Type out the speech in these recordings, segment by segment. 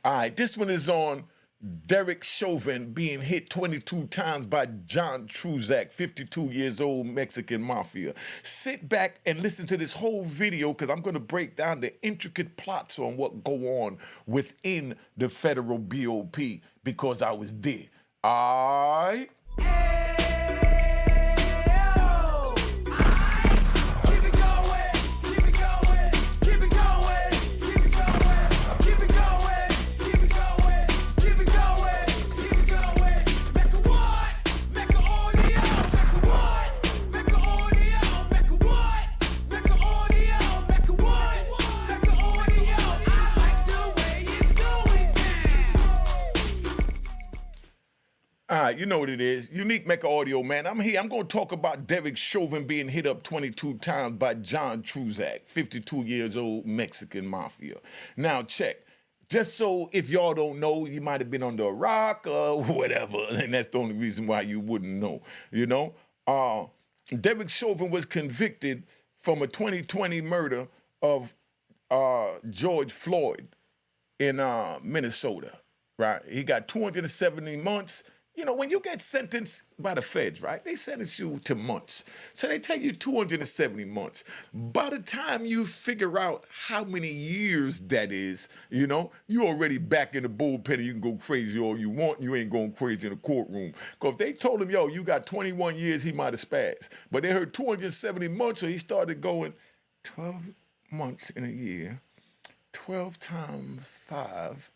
All right, this one is on Derek Chauvin being hit 22 times by John Truzak, 52 years old, Mexican mafia. Sit back and listen to this whole video because I'm going to break down the intricate plots on what go on within the federal BOP because I was there. All right? All right, you know what it is. Unique Mecca Audio, man. I'm here. I'm going to talk about Derek Chauvin being hit up 22 times by John Truzak, 52 years old, Mexican mafia. Now, check. Just so if y'all don't know, you might have been under a rock or whatever, and that's the only reason why you wouldn't know, you know? Derek Chauvin was convicted from a 2020 murder of George Floyd in Minnesota, right? He got 270 months. You know, when you get sentenced by the feds, right, they sentence you to months. So they tell you 270 months. By the time you figure out how many years that is, you know, you already back in the bullpen and you can go crazy all you want. You ain't going crazy in the courtroom. Because if they told him, yo, you got 21 years, he might have spazzed. But they heard 270 months, so he started going 12 months in a year. 12 times 5,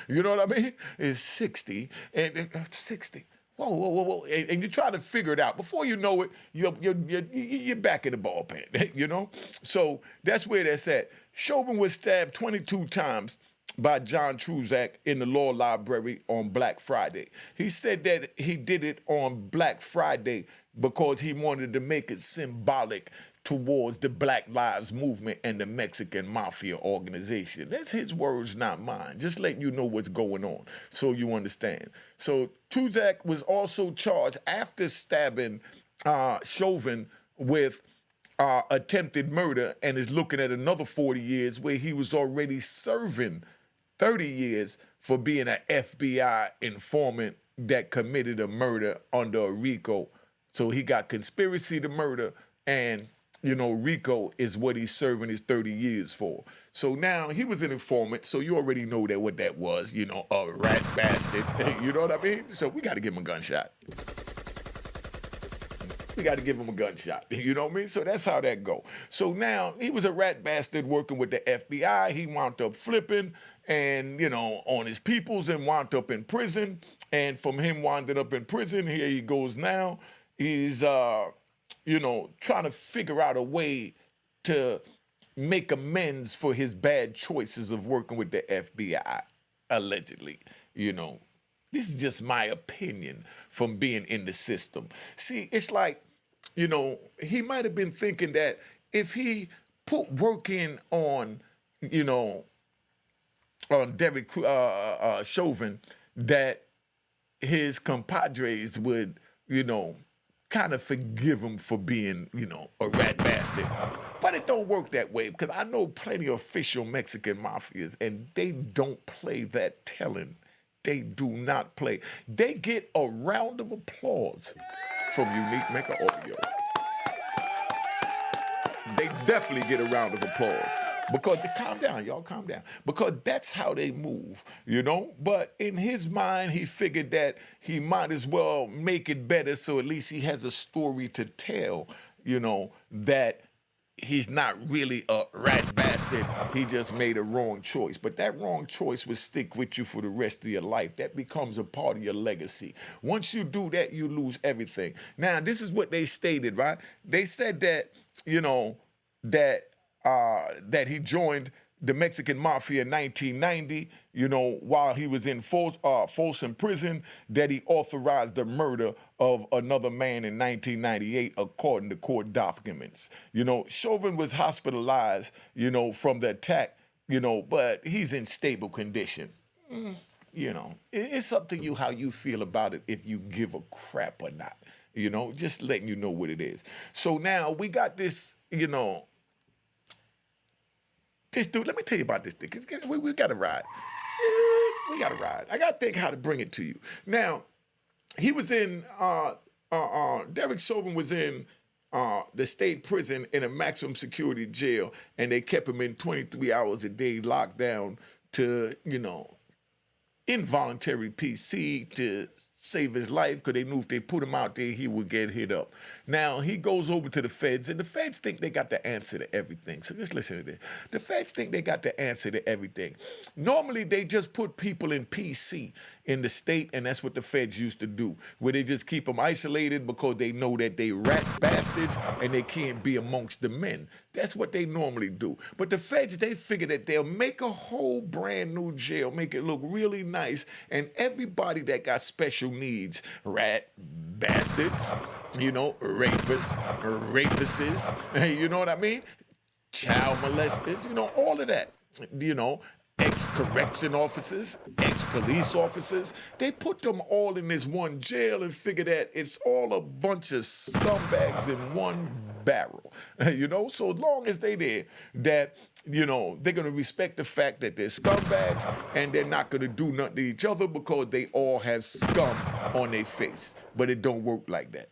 you know what I mean? Is 60, and 60. Whoa. And you try to figure it out. Before you know it, you're back in the ballpark, you know? So that's where that's at. Chauvin was stabbed 22 times by John Truzak in the law library on Black Friday. He said that he did it on Black Friday because he wanted to make it symbolic towards the Black Lives Movement and the Mexican Mafia organization. That's his words, not mine. Just letting you know what's going on so you understand. So Truzak was also charged after stabbing Chauvin with attempted murder and is looking at another 40 years where he was already serving 30 years for being an FBI informant that committed a murder under a RICO. So he got conspiracy to murder and you know, RICO is what he's serving his 30 years for. So now he was an informant, so you already know that what that was, you know, a rat bastard. You know what I mean? So we got to give him a gunshot. We got to give him a gunshot. You know what I mean? So that's how that go. So now he was a rat bastard working with the FBI. He wound up flipping and, you know, on his peoples and wound up in prison. And from him winding up in prison, here he goes now. He's you know, trying to figure out a way to make amends for his bad choices of working with the FBI, allegedly. You know, this is just my opinion from being in the system. See, it's like, you know, he might have been thinking that if he put work in on, you know, on Derek Chauvin, that his compadres would, you know, kind of forgive him for being, you know, a rat bastard. But it don't work that way because I know plenty of official Mexican mafias and they don't play that telling. They do not play. They get a round of applause from Unique Mecca Audio. They definitely get a round of applause. Because, calm down, y'all, calm down. Because that's how they move, you know? But in his mind, he figured that he might as well make it better so at least he has a story to tell, you know, that he's not really a rat bastard. He just made a wrong choice. But that wrong choice will stick with you for the rest of your life. That becomes a part of your legacy. Once you do that, you lose everything. Now, this is what they stated, right? They said that, you know, that he joined the Mexican Mafia in 1990, you know, while he was in Folsom Prison, that he authorized the murder of another man in 1998, according to court documents. You know, Chauvin was hospitalized, you know, from the attack, you know, but he's in stable condition. You know, it's up to you how you feel about it, if you give a crap or not. You know, just letting you know what it is. So now we got this, you know, this dude, let me tell you about this thing, 'cause we got to ride. We got to ride. I got to think how to bring it to you. Now, he was in, Derek Chauvin was in the state prison in a maximum security jail, and they kept him in 23 hours a day locked down to, involuntary PC to save his life because they knew if they put him out there, he would get hit up. Now, he goes over to the feds, and the feds think they got the answer to everything. So just listen to this. The feds think they got the answer to everything. Normally, they just put people in PC in the state, and that's what the feds used to do, where they just keep them isolated because they know that they rat bastards and they can't be amongst the men. That's what they normally do. But the feds, they figure that they'll make a whole brand new jail, make it look really nice, and everybody that got special needs, rat bastards, rapists, you know what I mean? Child molesters, all of that, ex-correction officers, ex-police officers. They put them all in this one jail and figure that it's all a bunch of scumbags in one barrel. So as long as they there, that, they're going to respect the fact that they're scumbags and they're not going to do nothing to each other because they all have scum on their face. But it don't work like that.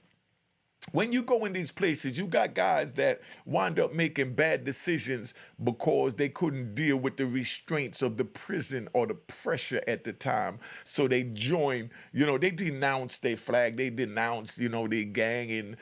When you go in these places, you got guys that wind up making bad decisions because they couldn't deal with the restraints of the prison or the pressure at the time. So they join, they denounce their flag, they denounce, their gang and,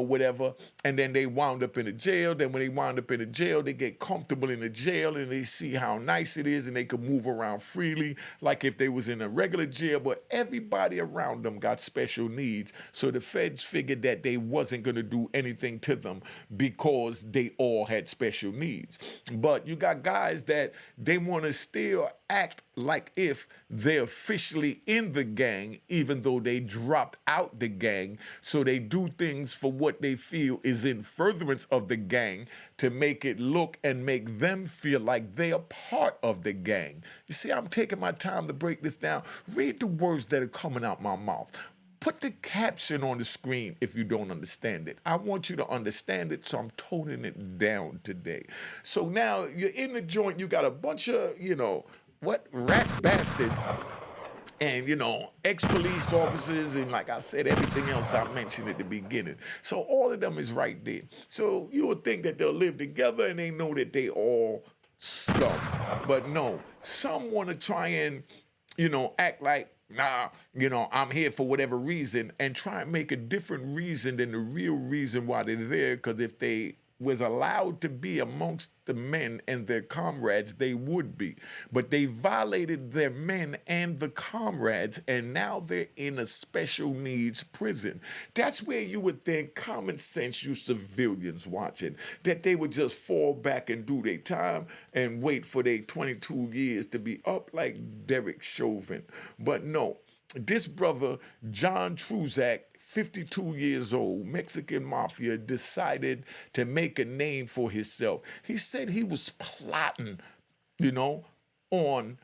whatever. And then they wound up in a jail. Then when they wound up in a jail, they get comfortable in the jail and they see how nice it is and they can move around freely like if they was in a regular jail. But everybody around them got special needs. So the feds figured that they wasn't going to do anything to them because they all had special needs. But you got guys that they want to still act like if they're officially in the gang, even though they dropped out the gang. So they do things for what they feel is in furtherance of the gang to make it look and make them feel like they are part of the gang. You see, I'm taking my time to break this down. Read the words that are coming out my mouth. Put the caption on the screen if you don't understand it. I want you to understand it, so I'm toning it down today. So now you're in the joint, you got a bunch of, rat bastards and, ex-police officers and, like I said, everything else I mentioned at the beginning. So all of them is right there. So you would think that they'll live together and they know that they all scum. But no, some want to try and, act like, nah, I'm here for whatever reason and try and make a different reason than the real reason why they're there. Because if they was allowed to be amongst the men and their comrades, they would be. But they violated their men and the comrades, and now they're in a special needs prison. That's where you would think common sense, you civilians watching, that they would just fall back and do their time and wait for their 22 years to be up like Derek Chauvin. But no, this brother, John Truzak, 52 years old, Mexican mafia, decided to make a name for himself. He said he was plotting, on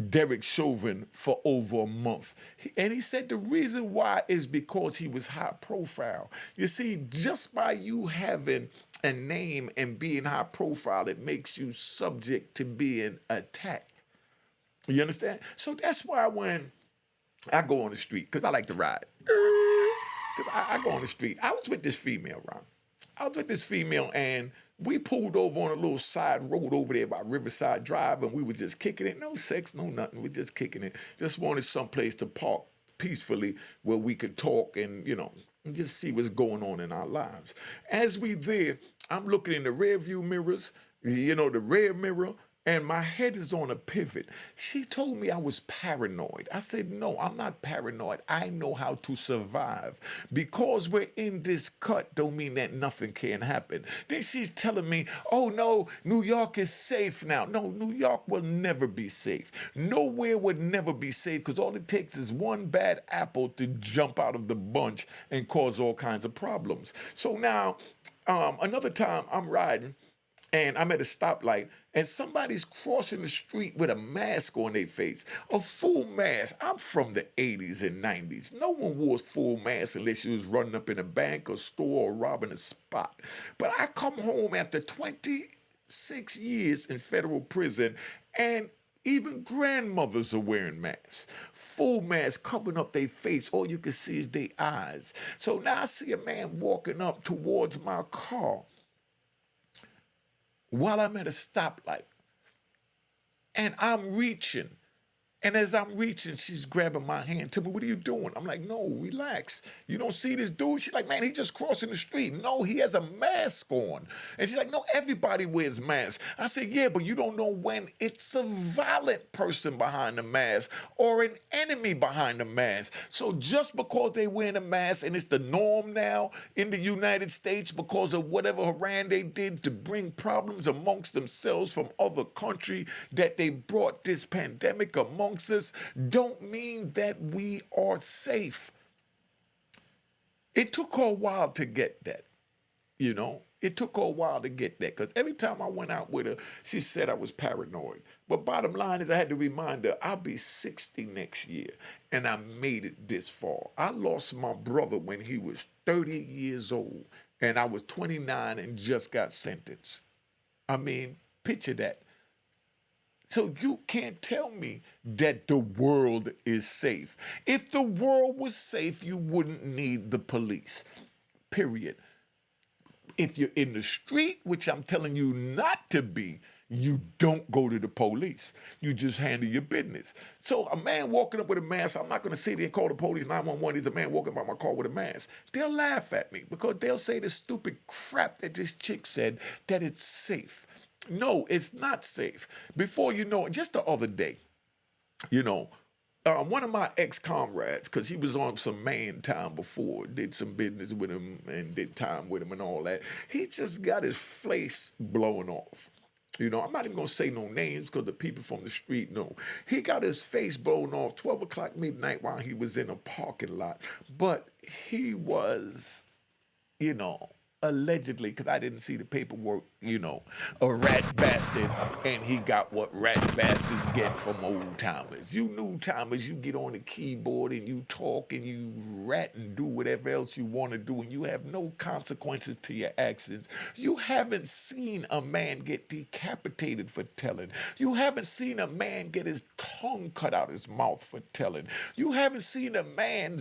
Derek Chauvin for over a month. And he said the reason why is because he was high profile. You see, just by you having a name and being high profile, it makes you subject to being attacked. You understand? So that's why when I go on the street, because I like to ride. I go on the street. I was with this female, Ron. I was with this female, and we pulled over on a little side road over there by Riverside Drive, and we were just kicking it. No sex, no nothing. We're just kicking it. Just wanted someplace to park peacefully where we could talk and, and just see what's going on in our lives. As we there, I'm looking in the rear view mirrors, the rear mirror, and my head is on a pivot. She told me I was paranoid. I said, no, I'm not paranoid. I know how to survive. Because we're in this cut don't mean that nothing can happen. Then she's telling me, oh no, New York is safe now. No, New York will never be safe. Nowhere would never be safe because all it takes is one bad apple to jump out of the bunch and cause all kinds of problems. So now, another time I'm riding, and I'm at a stoplight, and somebody's crossing the street with a mask on their face, a full mask. I'm from the 80s and 90s. No one wore a full mask unless you was running up in a bank or store or robbing a spot. But I come home after 26 years in federal prison, and Even grandmothers are wearing masks. Full masks covering up their face. All you can see is their eyes. So now I see a man walking up towards my car while I'm at a stoplight. And I'm reaching. And as I'm reaching, she's grabbing my hand. Tell me, what are you doing? I'm like, no, relax. You don't see this dude? She's like, man, he's just crossing the street. No, he has a mask on. And she's like, no, everybody wears masks. I said, yeah, but you don't know when it's a violent person behind the mask or an enemy behind the mask. So just because they wearing a mask and it's the norm now in the United States because of whatever haran they did to bring problems amongst themselves from other country that they brought this pandemic amongst us, don't mean that we are safe. It took her a while to get that, you know. It took her a while to get that because every time I went out with her, she said I was paranoid. But bottom line is I had to remind her, I'll be 60 next year, and I made it this far. I lost my brother when he was 30 years old, and I was 29 and just got sentenced. I mean, picture that. So you can't tell me that the world is safe. If the world was safe, you wouldn't need the police, period. If you're in the street, which I'm telling you not to be, you don't go to the police. You just handle your business. So a man walking up with a mask, I'm not going to sit there and call the police 911. There's a man walking by my car with a mask. They'll laugh at me because they'll say the stupid crap that this chick said, that it's safe. No, it's not safe. Before you know it, just the other day, you know, one of my ex-comrades, because he was on some man time before, did some business with him and did time with him and all that, he just got his face blown off. You know, I'm not even going to say no names because the people from the street know. He got his face blown off 12 o'clock midnight while he was in a parking lot. But he was, you know, allegedly, because I didn't see the paperwork, you know, a rat bastard, and he got what rat bastards get from old timers. You new timers, you get on the keyboard and you talk and you rat and do whatever else you want to do, and you have no consequences to your actions. You haven't seen a man get decapitated for telling. You haven't seen a man get his tongue cut out his mouth for telling. You haven't seen a man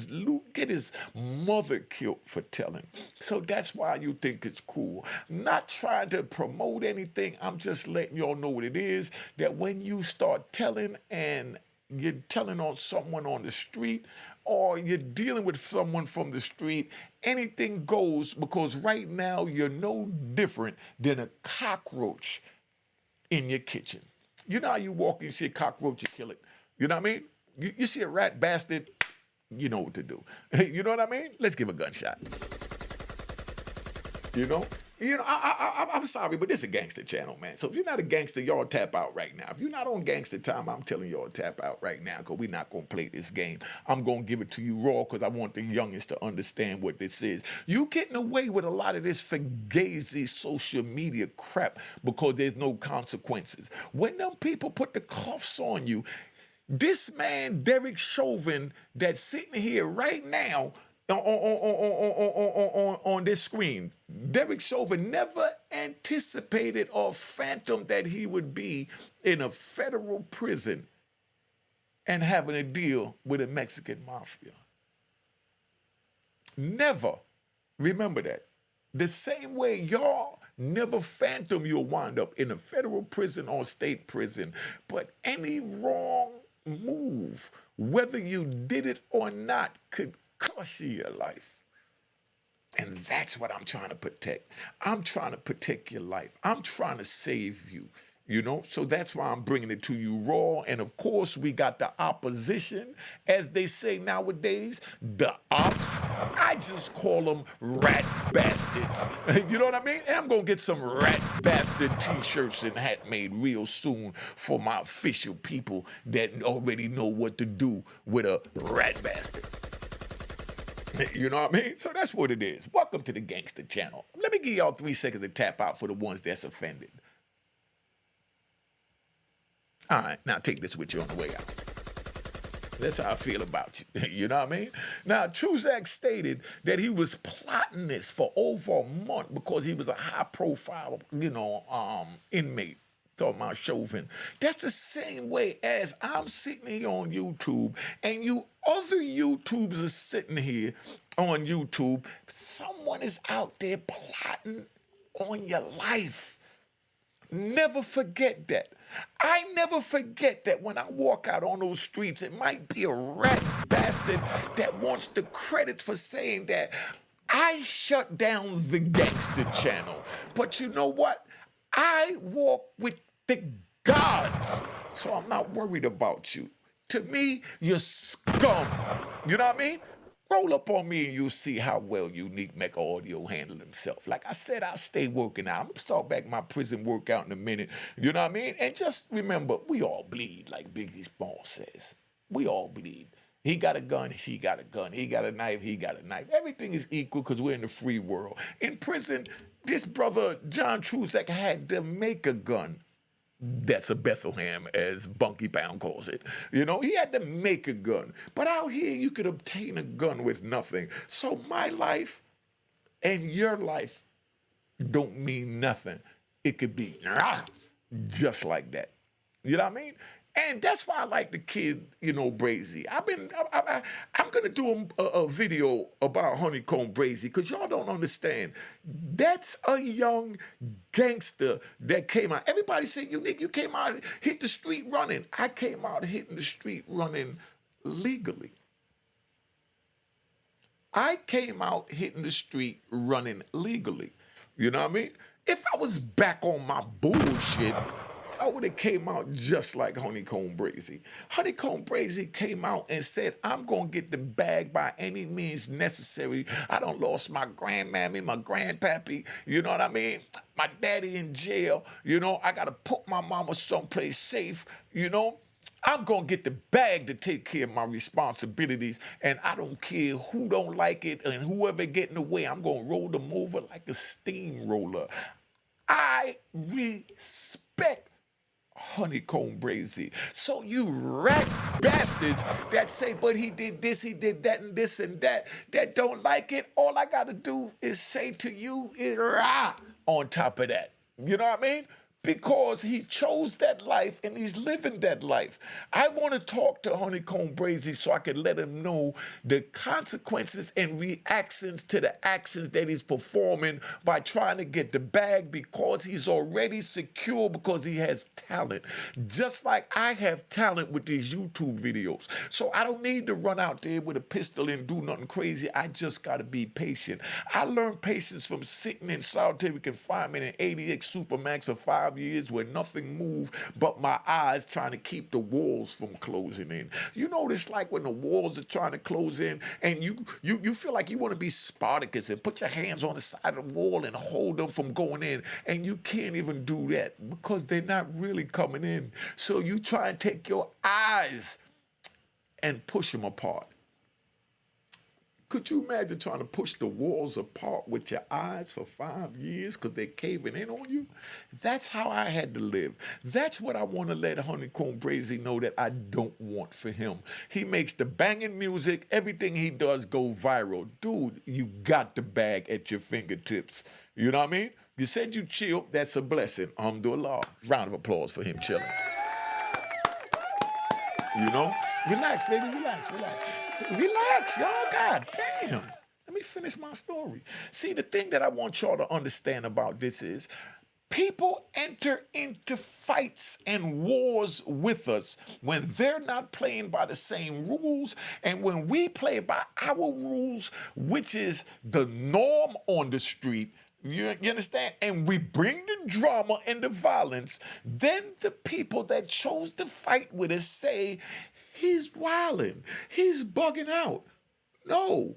get his mother killed for telling. So that's why you think it's cool. I'm not trying to promote anything. I'm just letting y'all know what it is, that when you start telling and you're telling on someone on the street or you're dealing with someone from the street, anything goes, because right now you're no different than a cockroach in your kitchen. You know how you walk and you see a cockroach, you kill it. You know what I mean? You see a rat bastard, you know what to do. You know what I mean? Let's give a gunshot. You know, I'm sorry, but this is a gangster channel, man. So if you're not a gangster, y'all tap out right now. If you're not on gangster time, I'm telling y'all tap out right now because we're not going to play this game. I'm going to give it to you raw because I want the youngest to understand what this is. You getting away with a lot of this fugazi social media crap because there's no consequences. When them people put the cuffs on you, this man, Derek Chauvin, that's sitting here right now, on this screen, Derek Chauvin never anticipated or phantomed that he would be in a federal prison and having a deal with a Mexican mafia. Never. Remember that. The same way y'all never phantom you'll wind up in a federal prison or state prison, but any wrong move, whether you did it or not, could cost you your life. And that's what I'm trying to protect. I'm trying to protect your life. I'm trying to save you, you know? So that's why I'm bringing it to you raw. And of course, we got the opposition, as they say nowadays, the ops. I just call them rat bastards. You know what I mean? And I'm going to get some rat bastard t-shirts and hat made real soon for my official people that already know what to do with a rat bastard. You know what I mean? So that's what it is. Welcome to the Gangster Channel. Let me give y'all 3 seconds to tap out for the ones that's offended. All right, now take this with you on the way out. That's how I feel about you. You know what I mean? Now, Truzak stated that he was plotting this for over a month because he was a high-profile, inmate. Talking about Chauvin. That's the same way as I'm sitting here on YouTube and you other YouTubers are sitting here on YouTube. Someone is out there plotting on your life. Never forget that. I never forget that when I walk out on those streets, it might be a rat bastard that wants the credit for saying that I shut down the gangster channel. But you know what? I walk with the gods, so I'm not worried about you. To me, you're scum. You know what I mean? Roll up on me and you'll see how well Unique Mecca Audio handle himself. Like I said, I'll stay working out. I'm gonna start back my prison workout in a minute. You know what I mean? And just remember, we all bleed, like Biggie Smalls says. We all bleed. He got a gun, she got a gun. He got a knife, he got a knife. Everything is equal because we're in the free world. In prison, this brother, John Truzak, had to make a gun. That's a Bethlehem, as Bunky Pound calls it. You know, he had to make a gun. But out here, you could obtain a gun with nothing. So my life and your life don't mean nothing. It could be just like that. You know what I mean? And that's why I like the kid, you know, Brazy. I'm gonna do a video about Honeykomb Brazy because y'all don't understand. That's a young gangster that came out. Everybody said, Unique, you came out, hit the street running. I came out hitting the street running legally. I came out hitting the street running legally. You know what I mean? If I was back on my bullshit, I would have came out just like Honeykomb Brazy. Honeykomb Brazy came out and said, I'm going to get the bag by any means necessary. I done lost my grandmammy, my grandpappy, you know what I mean? My daddy in jail, you know, I got to put my mama someplace safe, you know? I'm going to get the bag to take care of my responsibilities, and I don't care who don't like it and whoever get in the way, I'm going to roll them over like a steamroller. I respect Honeykomb Brazy. So you rat bastards that say, but he did this, he did that, and this and that don't like it, all I got to do is say to you is rah on top of that. You know what I mean? Because he chose that life and he's living that life. I want to talk to Honeykomb Brazy so I can let him know the consequences and reactions to the actions that he's performing by trying to get the bag because he's already secure because he has talent. Just like I have talent with these YouTube videos. So I don't need to run out there with a pistol and do nothing crazy. I just got to be patient. I learned patience from sitting in solitary confinement in 80X Supermax for 5 years where nothing moved but my eyes trying to keep the walls from closing in. You know what it's like when the walls are trying to close in and you feel like you want to be Spartacus and put your hands on the side of the wall and hold them from going in, and you can't even do that because they're not really coming in. So you try and take your eyes and push them apart. Could you imagine trying to push the walls apart with your eyes for 5 years because they're caving in on you? That's how I had to live. That's what I want to let Honeykomb Brazy know that I don't want for him. He makes the banging music. Everything he does go viral. Dude, you got the bag at your fingertips. You know what I mean? You said you chill. That's a blessing. Alhamdulillah. Round of applause for him chilling. You know? Relax, baby. Relax. Relax, y'all. God damn. Let me finish my story. See, the thing that I want y'all to understand about this is people enter into fights and wars with us when they're not playing by the same rules, and when we play by our rules, which is the norm on the street. You understand? And we bring the drama and the violence. Then the people that chose to fight with us say, he's wilding. He's bugging out. No.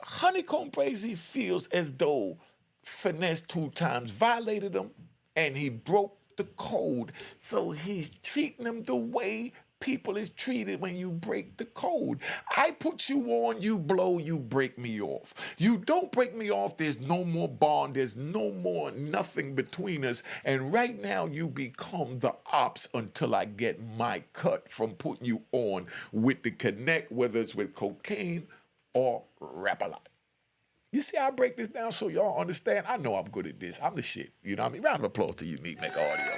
Honeykomb Brazy feels as though Finesse 2 times violated him and he broke the code. So he's treating him the way people is treated when you break the code. I put you on, you blow, you break me off. You don't break me off, there's no more bond, there's no more nothing between us. And right now you become the ops until I get my cut from putting you on with the connect, whether it's with cocaine or rap-a-lot. You see how I break this down so y'all understand? I know I'm good at this. I'm the shit. You know what I mean? Round of applause to Unique Mecca Audio.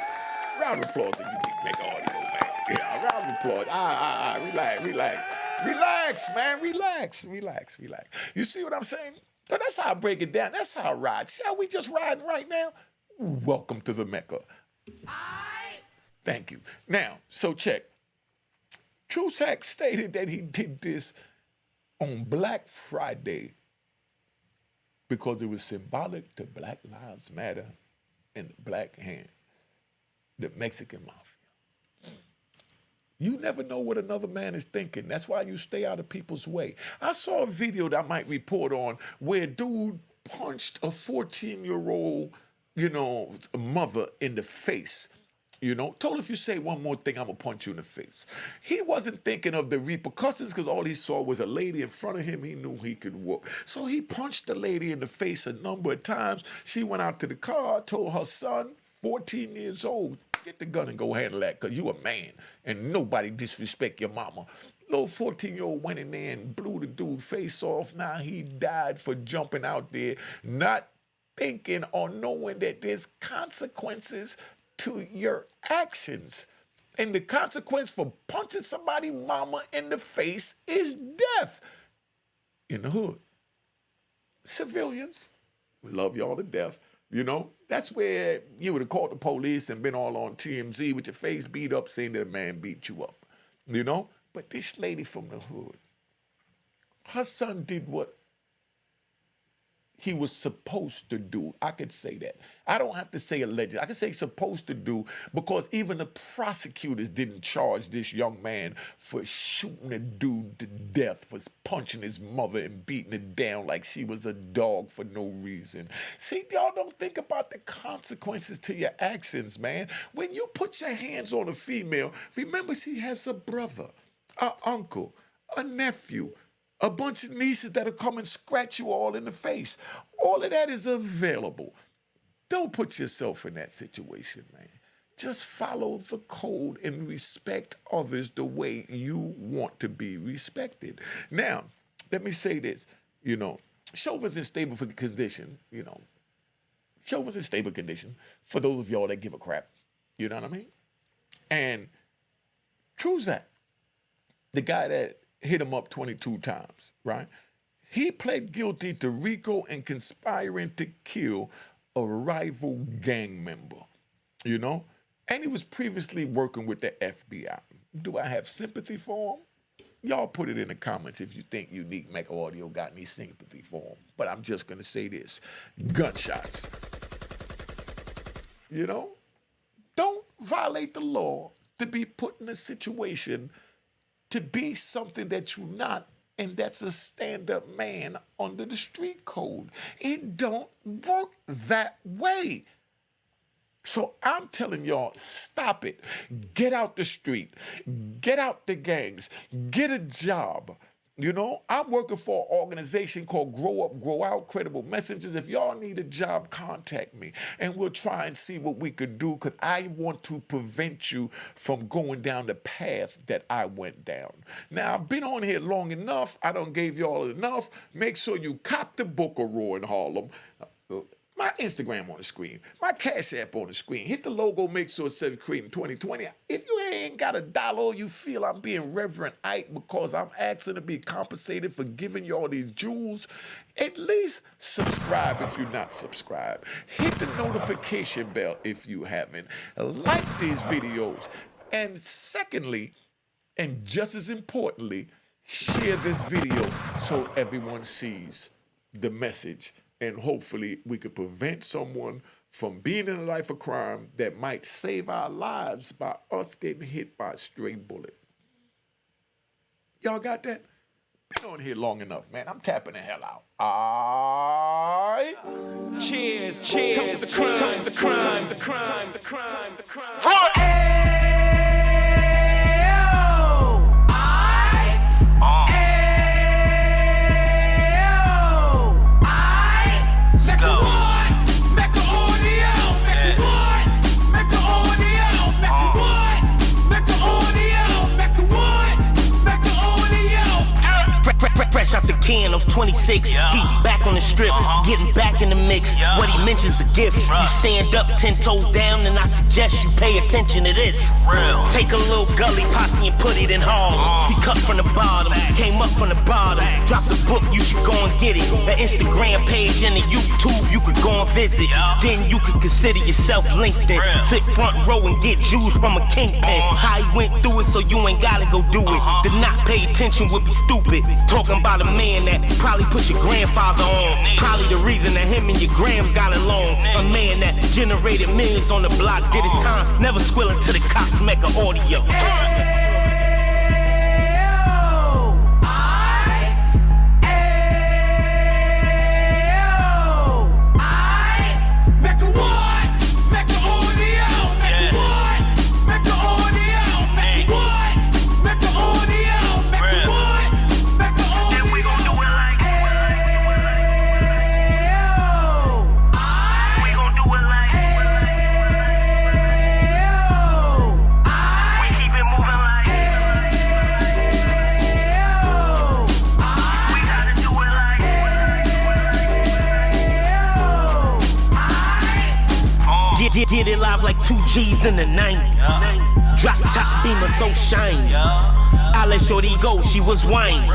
Round of applause to Unique Mecca Audio, man. Yeah, round of applause. Relax, man. Relax. You see what I'm saying? But that's how I break it down. That's how I ride. See how we just riding right now? Welcome to the Mecca. Thank you. Now, so check. Trusack stated that he did this on Black Friday because it was symbolic to Black Lives Matter and the Black hand, the Mexican mafia. You never know what another man is thinking. That's why you stay out of people's way. I saw a video that I might report on where a dude punched a 14-year-old, mother in the face. Told her, if you say one more thing, I'm going to punch you in the face. He wasn't thinking of the repercussions because all he saw was a lady in front of him he knew he could whoop. So he punched the lady in the face a number of times. She went out to the car, told her son, 14 years old, get the gun and go handle that because you a man and nobody disrespect your mama. Little 14-year-old went in there and blew the dude face off. Now he died for jumping out there, not thinking or knowing that there's consequences to your actions. And the consequence for punching somebody mama in the face is death. In the hood. Civilians, we love y'all to death. That's where you would have called the police and been all on TMZ with your face beat up saying that a man beat you up. But this lady from the hood, her son did what he was supposed to do. I could say that. I don't have to say alleged. I can say supposed to do because even the prosecutors didn't charge this young man for shooting a dude to death, for punching his mother and beating her down like she was a dog for no reason. See, y'all don't think about the consequences to your actions, man. When you put your hands on a female, remember she has a brother, an uncle, a nephew, a bunch of nieces that'll come and scratch you all in the face. All of that is available. Don't put yourself in that situation, man. Just follow the code and respect others the way you want to be respected. Now, let me say this. Chauvin's in stable condition. Chauvin's in stable condition for those of y'all that give a crap. You know what I mean? And Trusack, the guy that hit him up 22 times, right? He pled guilty to RICO and conspiring to kill a rival gang member, And he was previously working with the FBI. Do I have sympathy for him? Y'all put it in the comments if you think Unique Mecca Audio got any sympathy for him. But I'm just going to say this. Gunshots. Don't violate the law to be put in a situation to be something that you're not, and that's a stand-up man under the street code. It don't work that way. So I'm telling y'all, stop it. Get out the street. Get out the gangs. Get a job. I'm working for an organization called Grow Up, Grow Out, Credible Messengers. If y'all need a job, contact me. And we'll try and see what we could do because I want to prevent you from going down the path that I went down. Now, I've been on here long enough. I done gave y'all enough. Make sure you cop the book of Raw in Harlem. My Instagram on the screen, my Cash App on the screen. Hit the logo, make sure it says Creating 2020. If you ain't got $1, you feel I'm being Reverend Ike because I'm asking to be compensated for giving y'all these jewels, at least subscribe if you're not subscribed. Hit the notification bell if you haven't. Like these videos. And secondly, and just as importantly, share this video so everyone sees the message. And hopefully we could prevent someone from being in a life of crime that might save our lives by us getting hit by a stray bullet. Y'all got that? Been on here long enough, man. I'm tapping the hell out. All right. Cheers. Toast to the crime. Toast to the crime. The crime. The crime. The crime. Fresh out the can of 26. He back on the strip, getting back in the mix. What he mentions a gift. You stand up 10 toes down, and I suggest you pay attention to this. Take a little gully posse and put it in Harlem. He cut from the bottom, came up from the bottom. Drop the book, you should go and get it. An Instagram page and a YouTube you could go and visit. Then you could consider yourself LinkedIn. Sit front row and get Jews from a kingpin. How he went through it, so you ain't gotta go do it. To not pay attention would be stupid. Talking about a man that probably put your grandfather on. Probably the reason that him and your grams got along. A man that generated millions on the block, did his time, never squilling to the cops, Mecca audio. Get it live like 2 G's in the 90s. Drop top beamer so shiny. I let shorty go, she was whining.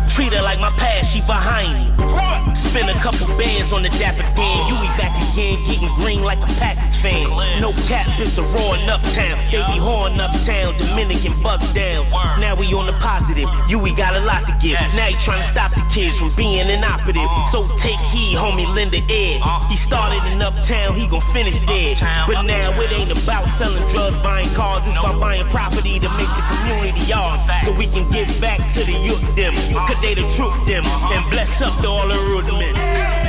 Treat her like my past, she behind me. Spend a couple bands on the dapper Dan. You be back again, getting green like a Packers fan. No cap, it's a raw in uptown. They be horn uptown, Dominican bust downs. Now we on the positive, we got a lot to give. Now he trying to stop the kids from being inoperative. So take heed, homie, lend an ear. He started in uptown, he gon' finish dead. But now it ain't about selling drugs, buying cars. It's about buying property to make the community yours. So we can give back to the youth them. Cause they the truth them. And bless up to all the rudiments.